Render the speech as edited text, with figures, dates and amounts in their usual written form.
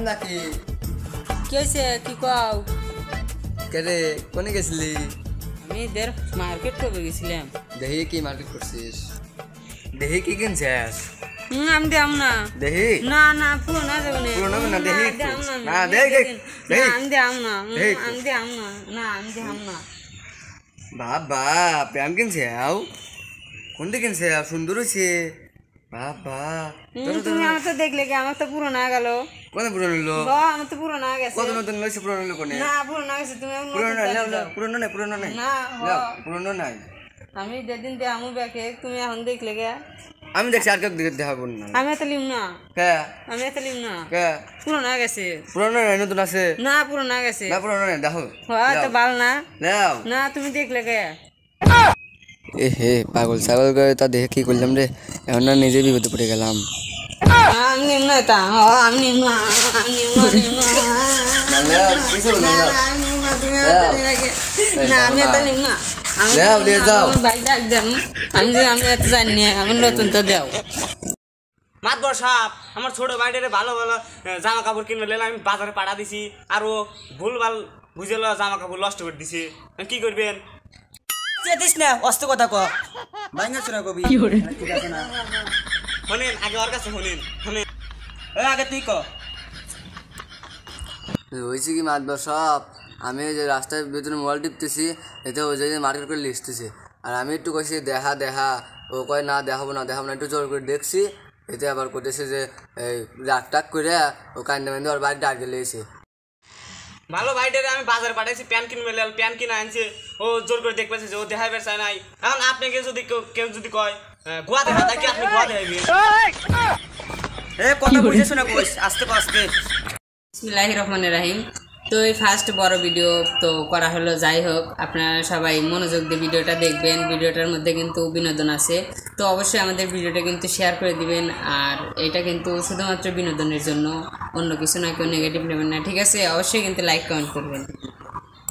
নাকি কি হয়েছে কি কও? কেরে কোনে গেছিলি? আমি দের মার্কেট করবে গেছিলাম। দেহি কি মার্কেট করছিস? দেহি কি কিনছিস? আমি দেব না। দেহি না না পুরো না দেব না। পুরো না দেহি না দেখ দেখ আমি দেব না। আমি দেব না। না আমি দেব না। বাবা প্যান্ট কিনছিস? কোনটা কিনছিস? সুন্দর হয়েছে বাবা। তুমি আমার তো দেখলে কি আমার তো পুরো না গেল। কোনে পুরো নিলো? আমার তো পুরো না গেছে। কত নতুন লইছে পুরো নিলো কোনে? না পুরো না গেছে তুমি পুরো নাই পুরো নাই না পুরো নাই। আমি যেদিন দেখামু ব্যাকে তুমি এখন দেখলে গে। আমি দেখছি আর কেউ দেখাবো না। আমি এত লিম না। কে আমি এত লিম না। কে পুরো না গেছে। পুরো নাই নতুন আছে? না পুরো না গেছে। না পুরো নাই দেখো। হ্যাঁ তো ভালো না। নাও না তুমি দেখলে গে। এ হে পাগল ছাগল করে তা দেখে কি করলাম রে, এখন না নিজে বিপদে পড়ে গেলাম। আমি নিম না তা আমি নিম না আমি নিম না আমি এত নিম না। ভাই ডাক দেন আমি এত জানি না আমি নতুন তো দেও। মাতবর সাপ আমার ছোট ভাইটারে ভালো ভালো জামা কাপড় কিনে নিলে আমি বাজারে পাঠা দিছি আর ও ভুলভাল বুঝে জামা কাপড় নষ্ট করে দিছে, কি করবেন? চেতিস না অস্ত কথা ক ভাঙাছ না কবি ঠিক আছে না শোনেন আগে ওর কাছে শোনেন শোনেন আগে তুই ক হয়েছে কি মাতবার সব, আমি ওই যে রাস্তার ভিতরে মোবাইল টিপতেছি, এতে ওই যে মার্কেট করে লিখতেছি, আর আমি একটু কইছি দেখা দেখা, ও কয় না দেখাবো না একটু জোর করে দেখছি, এতে আবার করতেছে যে এই রাগ টাক করে ও কান্দে মান্দে ওর বাড়ি ডাক গেলে এসে। ভালো ভাইটারে আমি বাজারে পাঠাইছি প্যান্ট কিনবে প্যান্ট কিনে আনছে, ও জোর করে দেখ পাচ্ছে যে ও দেখাইবার চায় নাই। এখন আপনাকে যদি কেউ যদি কয় গোয়া দেখা তাকে আপনি গোয়া দেখাইবেন? এ কথা বুঝেছ না কইস আস্তে আস্তে। বিসমিল্লাহির রহমানির রহিম। তো এই ফার্স্ট বড় ভিডিও তো করা হলো, যাই হোক আপনারা সবাই মনোযোগ দিয়ে ভিডিওটা দেখবেন, ভিডিওটার মধ্যে কিন্তু বিনোদন আছে, তো অবশ্যই আমাদের ভিডিওটা কিন্তু শেয়ার করে দিবেন। আর এটা কিন্তু শুধুমাত্র বিনোদনের জন্য, অন্য কিছু না, কেউ নেগেটিভ নেবেন না, ঠিক আছে? অবশ্যই কিন্তু লাইক কমেন্ট করবেন।